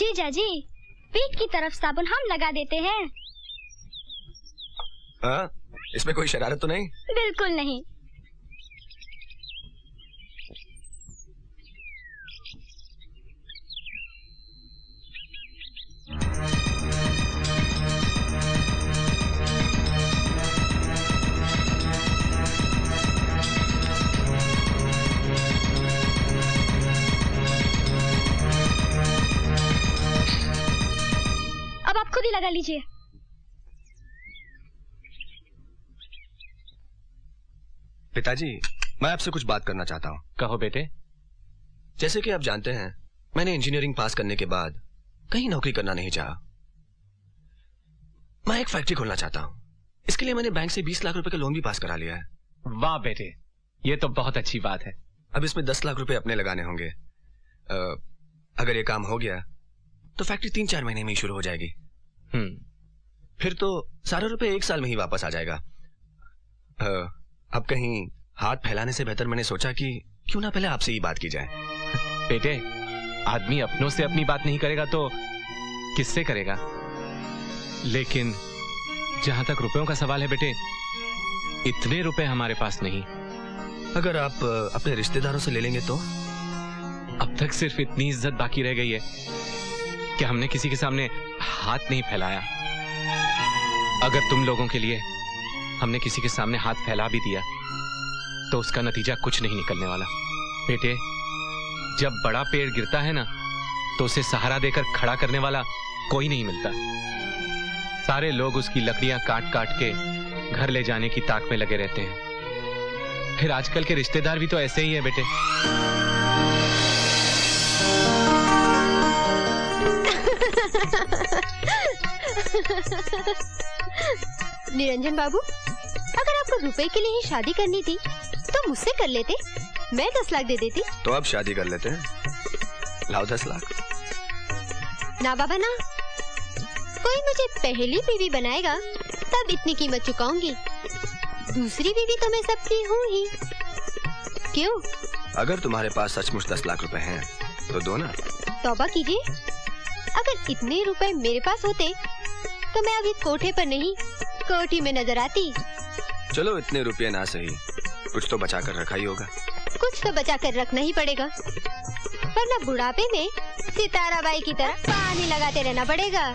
जीजा जी, पीठ की तरफ साबुन हम लगा देते हैं। इसमें कोई शरारत तो नहीं? बिल्कुल नहीं। अब आप खुद ही लगा लीजिए। पिताजी, मैं आपसे कुछ बात करना चाहता हूँ। कहो बेटे। जैसे कि आप जानते हैं, मैंने इंजीनियरिंग पास करने के बाद कहीं नौकरी करना नहीं चाहा। मैं एक फैक्ट्री खोलना चाहता हूँ। इसके लिए मैंने बैंक से 20 लाख रुपए का लोन भी पास करा लिया है। वाह बेटे, ये तो बहुत अच्छी बात है। अब इसमें 10 लाख रुपए अपने लगाने होंगे। अगर ये काम हो गया तो फैक्ट्री 3-4 महीने में ही शुरू हो जाएगी। फिर तो सारे रुपए 1 साल में ही वापस आ जाएगा। अब कहीं हाथ फैलाने से बेहतर मैंने सोचा कि क्यों ना पहले आपसे ही बात की जाए। बेटे, आदमी अपनों से अपनी बात नहीं करेगा तो किससे करेगा? लेकिन जहां तक रुपयों का सवाल है बेटे, इतने रुपए हमारे पास नहीं। अगर आप अपने रिश्तेदारों से ले लेंगे तो? अब तक सिर्फ इतनी इज्जत बाकी रह गई है कि हमने किसी के सामने हाथ नहीं फैलाया। अगर तुम लोगों के लिए हमने किसी के सामने हाथ फैला भी दिया तो उसका नतीजा कुछ नहीं निकलने वाला। बेटे, जब बड़ा पेड़ गिरता है ना तो उसे सहारा देकर खड़ा करने वाला कोई नहीं मिलता। सारे लोग उसकी लकड़ियां काट काट के घर ले जाने की ताक में लगे रहते हैं। फिर आजकल के रिश्तेदार भी तो ऐसे ही है बेटे। निरंजन बाबू, अगर आपको रुपए के लिए ही शादी करनी थी तो मुझसे कर लेते, मैं 10 लाख दे देती। तो अब शादी कर लेते हैं। लाओ 10 लाख। ना बाबा ना, कोई मुझे पहली बीवी बनाएगा तब इतनी कीमत चुकाऊंगी। दूसरी बीवी तो मैं सबकी हूँ ही। क्यों? अगर तुम्हारे पास सचमुच 10 लाख रुपए हैं तो दो ना। तौबा कीजिए, अगर इतने रुपए मेरे पास होते तो मैं अभी कोठे पर नहीं कोठी में नजर आती। चलो इतने रुपये ना सही, कुछ तो बचा कर रखा ही होगा। कुछ तो बचा कर रखना ही पड़ेगा, वरना बुढ़ापे में सितारा बाई की तरह पानी लगाते रहना पड़ेगा।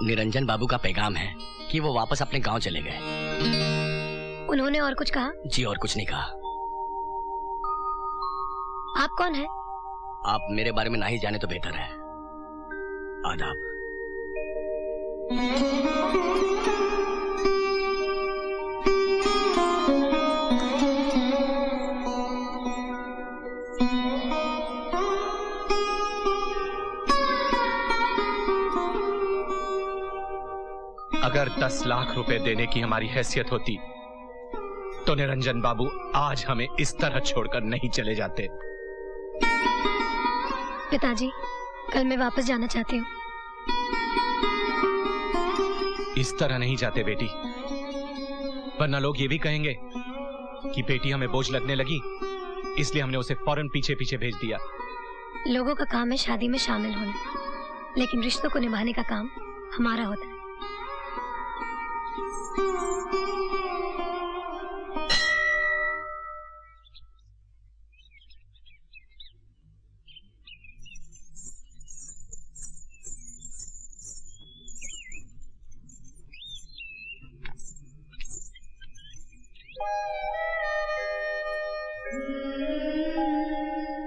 निरंजन बाबू का पैगाम है कि वो वापस अपने गांव चले गए। उन्होंने और कुछ कहा? जी और कुछ नहीं कहा। आप कौन हैं? आप मेरे बारे में ना ही जाने तो बेहतर है। आदाब। अगर 10 लाख रुपए देने की हमारी हैसियत होती तो निरंजन बाबू आज हमें इस तरह छोड़कर नहीं चले जाते। पिताजी, कल मैं वापस जाना चाहती हूँ। इस तरह नहीं जाते बेटी, वरना लोग ये भी कहेंगे कि बेटी हमें बोझ लगने लगी, इसलिए हमने उसे फौरन पीछे पीछे भेज दिया। लोगों का काम है शादी में शामिल होना, लेकिन रिश्तों को निभाने का काम हमारा होता है।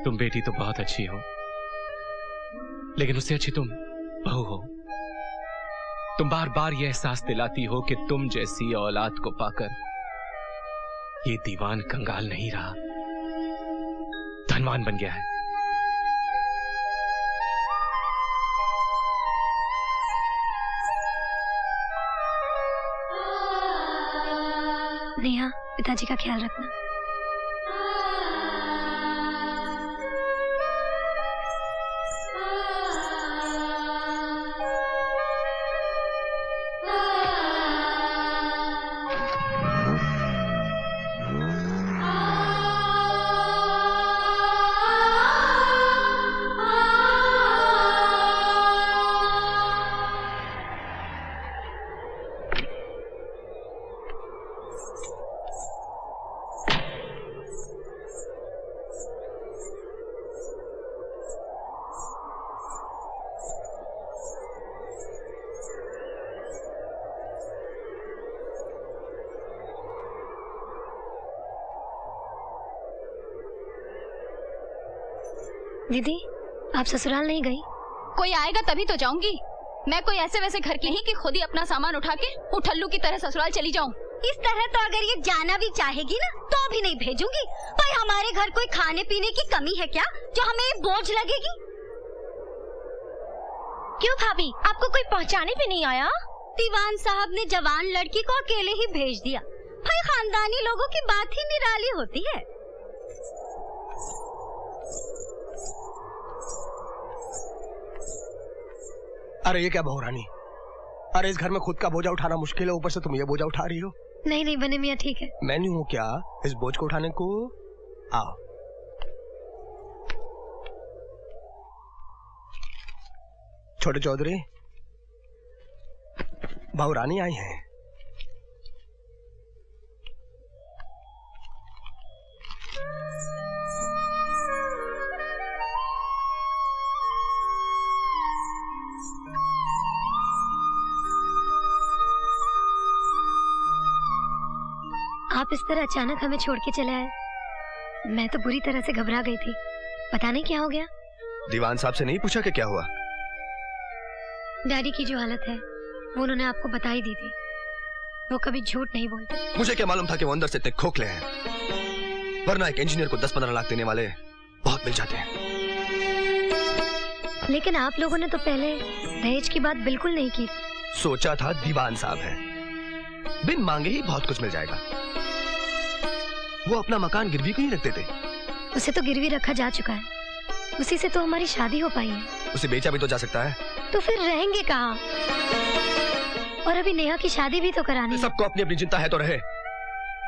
तुम बेटी तो बहुत अच्छी हो, लेकिन उससे अच्छी तुम बहू हो। तुम बार बार यह एहसास दिलाती हो कि तुम जैसी औलाद को पाकर ये दीवान कंगाल नहीं रहा, धनवान बन गया है। नेहा, पिताजी का ख्याल रखना। दीदी, आप ससुराल नहीं गई? कोई आएगा तभी तो जाऊंगी। मैं कोई ऐसे वैसे घर की नहीं कि खुद ही अपना सामान उठा के उठल्लू की तरह ससुराल चली जाऊं। इस तरह तो अगर ये जाना भी चाहेगी ना तो भी नहीं भेजूंगी। भाई हमारे घर कोई खाने पीने की कमी है क्या जो हमें बोझ लगेगी? क्यों भाभी, आपको कोई पहुंचाने भी नहीं आया? दीवान साहब ने जवान लड़की को अकेले ही भेज दिया। भाई खानदानी लोगों की बात ही निराली होती है। अरे ये क्या बहुरानी, अरे इस घर में खुद का बोझा उठाना मुश्किल है, ऊपर से तुम ये बोझा उठा रही हो। नहीं नहीं बने मियाँ, ठीक है। मैं नहीं हूँ क्या इस बोझ को उठाने को? आओ। छोटे चौधरी, बहुरानी आई हैं। आप इस तरह अचानक हमें छोड़ के चले आए। मैं तो बुरी तरह से घबरा गई थी, पता नहीं क्या हो गया। दीवान साहब से नहीं पूछा कि क्या हुआ? डैडी की जो हालत है वो उन्होंने आपको बता ही दी थी। वो कभी झूठ नहीं बोलते। मुझे क्या मालूम था कि वो अंदर से इतने खोखले हैं, वरना एक इंजीनियर को 10-15 लाख देने वाले बहुत मिल जाते हैं। लेकिन आप लोगों ने तो पहले दहेज की बात बिल्कुल नहीं की। सोचा था दीवान साहब है, बिन मांगे ही बहुत कुछ मिल जाएगा। वो अपना मकान गिरवी क्यों नहीं रखते थे? उसे तो गिरवी रखा जा चुका है, उसी से तो हमारी शादी हो पाई है। उसे बेचा भी तो जा सकता है। तो फिर रहेंगे कहाँ? और अभी नेहा की शादी भी तो करानी है। सबको अपनी अपनी चिंता है तो रहे,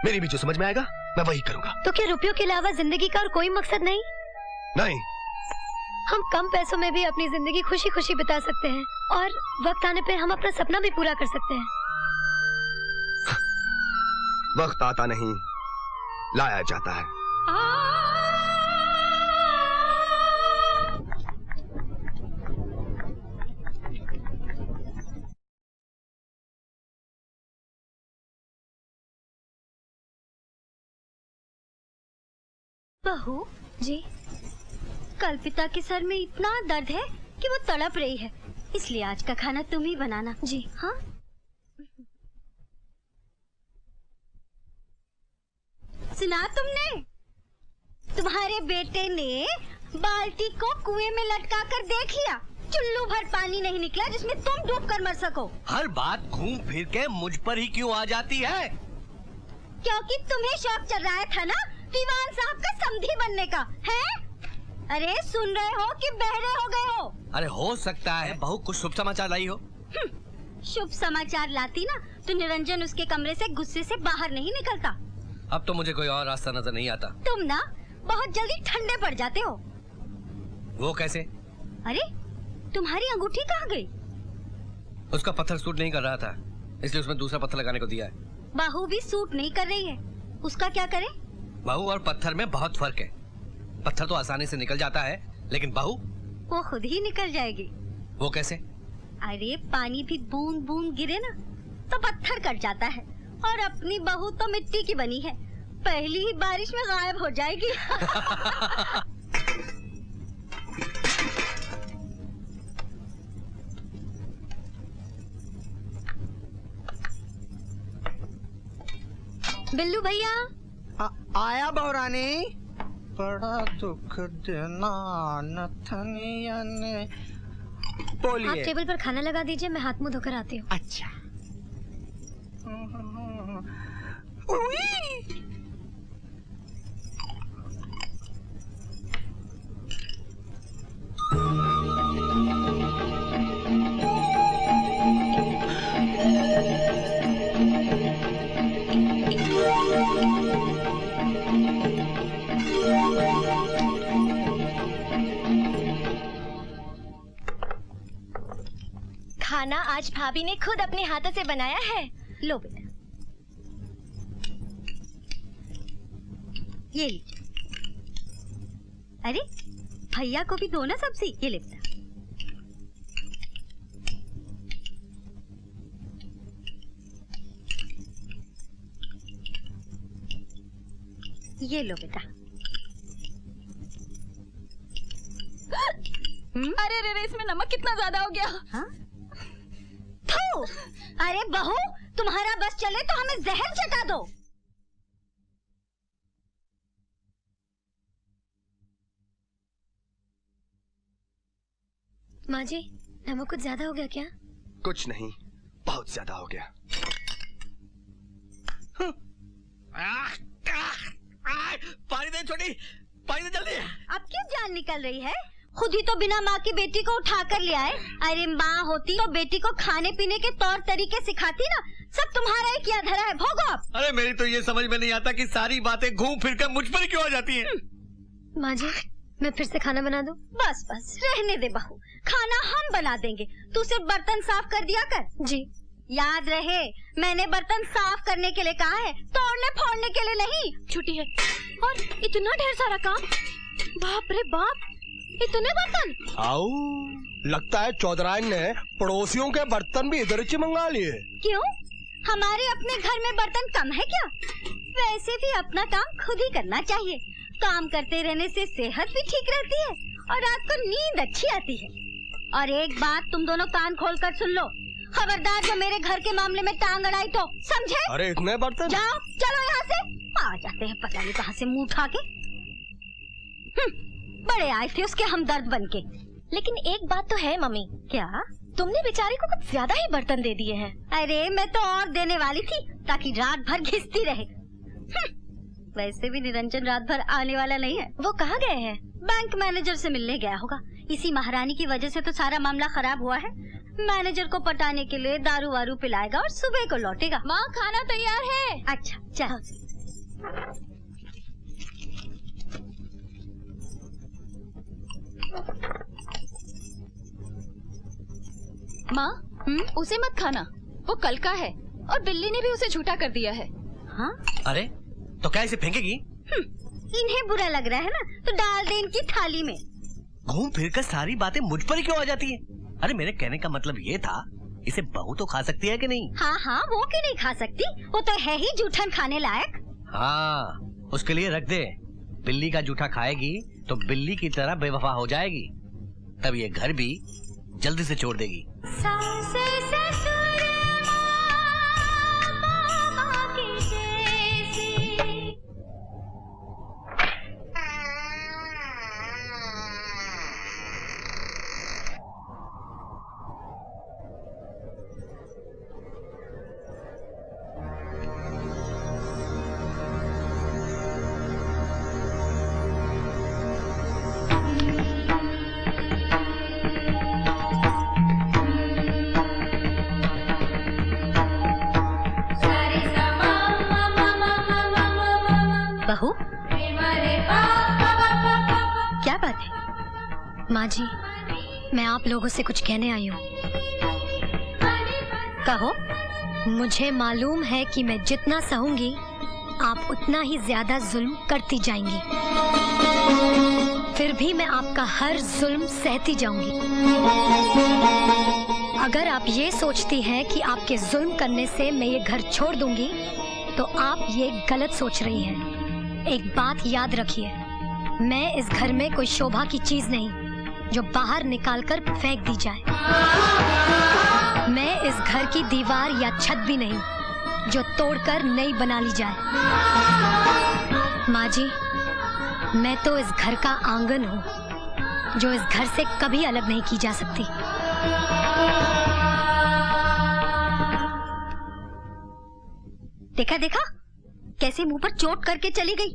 मेरी भी जो समझ में आएगा मैं वही करूंगा। तो क्या रुपयों के अलावा जिंदगी का और कोई मकसद नहीं? नहीं, हम कम पैसों में भी अपनी जिंदगी खुशी खुशी बिता सकते हैं और वक्त आने पे हम अपना सपना भी पूरा कर सकते हैं। वक्त आता नहीं, लाया जाता है। बहू जी, कल्पिता के सर में इतना दर्द है कि वो तड़प रही है, इसलिए आज का खाना तुम ही बनाना। जी हाँ। सुना तुमने? तुम्हारे बेटे ने बाल्टी को कुएं में लटका कर देख लिया, चुल्लू भर पानी नहीं निकला जिसमें तुम डूब कर मर सको। हर बात घूम फिर के मुझ पर ही क्यों आ जाती है? क्योंकि तुम्हें शौक चल रहा था ना दीवान साहब का समधी बनने का, है? अरे सुन रहे हो कि बहरे हो गए हो? अरे हो सकता है बहू कुछ शुभ समाचार लाई हो। शुभ समाचार लाती ना तो निरंजन उसके कमरे से गुस्से से बाहर नहीं निकलता। अब तो मुझे कोई और रास्ता नजर नहीं आता। तुम ना बहुत जल्दी ठंडे पड़ जाते हो। वो कैसे? अरे तुम्हारी अंगूठी कहाँ गई? उसका पत्थर सूट नहीं कर रहा था, इसलिए उसमें दूसरा पत्थर लगाने को दिया है। बहू भी सूट नहीं कर रही है, उसका क्या करे? बहू और पत्थर में बहुत फर्क है। पत्थर तो आसानी से निकल जाता है, लेकिन बहू वो खुद ही निकल जाएगी। वो कैसे? अरे पानी भी बूंद बूंद गिरे ना तो पत्थर कट जाता है, और अपनी बहू तो मिट्टी की बनी है, पहली ही बारिश में गायब हो जाएगी। बिल्लू भैया आया बहुरानी। बड़ा दुख देना नथनिया ने। आप बोलिए। टेबल पर खाना लगा दीजिए, मैं हाथ मुंह धोकर आती हूँ। अच्छा। उई! खाना आज भाभी ने खुद अपने हाथों से बनाया है। लो बेटा, ये लीजिए। अरे भैया को भी दो ना सब्जी, ये ले बेटा। ये लो बेटा। अरे रे इसमें नमक कितना ज्यादा हो गया। हाँ? थू! अरे बहू, तुम्हारा बस चले तो हमें जहर चटा दो। माँ जी, नमक कुछ ज्यादा हो गया क्या? कुछ नहीं, बहुत ज्यादा हो गया। पानी दे छोटी, पानी दे जल्दी। अब क्यों जान निकल रही है? खुद ही तो बिना माँ की बेटी को उठा कर ले आए। अरे माँ होती तो बेटी को खाने पीने के तौर तरीके सिखाती ना। सब तुम्हारा ही किया धरा है, भोगो आप। अरे मेरी तो ये समझ में नहीं आता कि सारी बातें घूम फिर कर मुझ पर क्यों आ जाती हैं। माँ जी, मैं फिर से खाना बना दूं? बस बस रहने दे बहू, खाना हम बना देंगे। तू सिर्फ बर्तन साफ कर दिया कर। जी। याद रहे, मैंने बर्तन साफ करने के लिए कहा है, तोड़ने फोड़ने के लिए नहीं। छुट्टी है और इतना ढेर सारा काम। बाप रे बाप, इतने बर्तन। आओ, लगता है चौधराइन ने पड़ोसियों के बर्तन भी इधर से मंगा लिए। क्यों? हमारे अपने घर में बर्तन कम है क्या? वैसे भी अपना काम खुद ही करना चाहिए। काम करते रहने से सेहत भी ठीक रहती है और रात को नींद अच्छी आती है। और एक बात तुम दोनों कान खोलकर सुन लो, खबरदार जो मेरे घर के मामले में टांग अड़ाई तो, समझे? अरे इतने बर्तन? जाओ, चलो यहाँ से। आ जाते हैं पता नहीं कहाँ से मुंह उठा के। बड़े आए थे उसके हमदर्द बनके। लेकिन एक बात तो है मम्मी। क्या? तुमने बेचारी को कुछ ज्यादा ही बर्तन दे दिए हैं। अरे मैं तो और देने वाली थी ताकि रात भर घिसती रहे। वैसे भी निरंजन रात भर आने वाला नहीं है। वो कहाँ गए हैं? बैंक मैनेजर से मिलने गया होगा। इसी महारानी की वजह से तो सारा मामला खराब हुआ है। मैनेजर को पटाने के लिए दारू वारू पिलाएगा और सुबह को लौटेगा। माँ खाना तैयार है। अच्छा चल। माँ, उसे मत खाना, वो कल का है और बिल्ली ने भी उसे झूठा कर दिया है। हाँ? अरे तो क्या इसे फेंकेगी? इन्हें बुरा लग रहा है ना, तो डाल दे इनकी थाली में। घूम फिर कर सारी बातें मुझ पर ही क्यों आ जाती है? अरे मेरे कहने का मतलब ये था, इसे बहू तो खा सकती है कि नहीं? हाँ हाँ, वो क्यों नहीं खा सकती? वो तो है ही जूठन खाने लायक। हाँ, उसके लिए रख दे। बिल्ली का जूठा खाएगी तो बिल्ली की तरह बेवफा हो जाएगी, तब ये घर भी जल्दी से छोड़ देगी। बहू, क्या बात है? माँ जी, मैं आप लोगों से कुछ कहने आई हूँ। कहो। मुझे मालूम है कि मैं जितना सहूंगी आप उतना ही ज्यादा जुल्म करती जाएंगी, फिर भी मैं आपका हर जुल्म सहती जाऊंगी। अगर आप ये सोचती हैं कि आपके जुल्म करने से मैं ये घर छोड़ दूंगी तो आप ये गलत सोच रही हैं। एक बात याद रखिए, मैं इस घर में कोई शोभा की चीज नहीं जो बाहर निकालकर फेंक दी जाए। मैं इस घर की दीवार या छत भी नहीं जो तोड़कर नई बना ली जाए। माँ जी, मैं तो इस घर का आंगन हूँ जो इस घर से कभी अलग नहीं की जा सकती। देखा देखा कैसे मुंह पर चोट करके चली गई।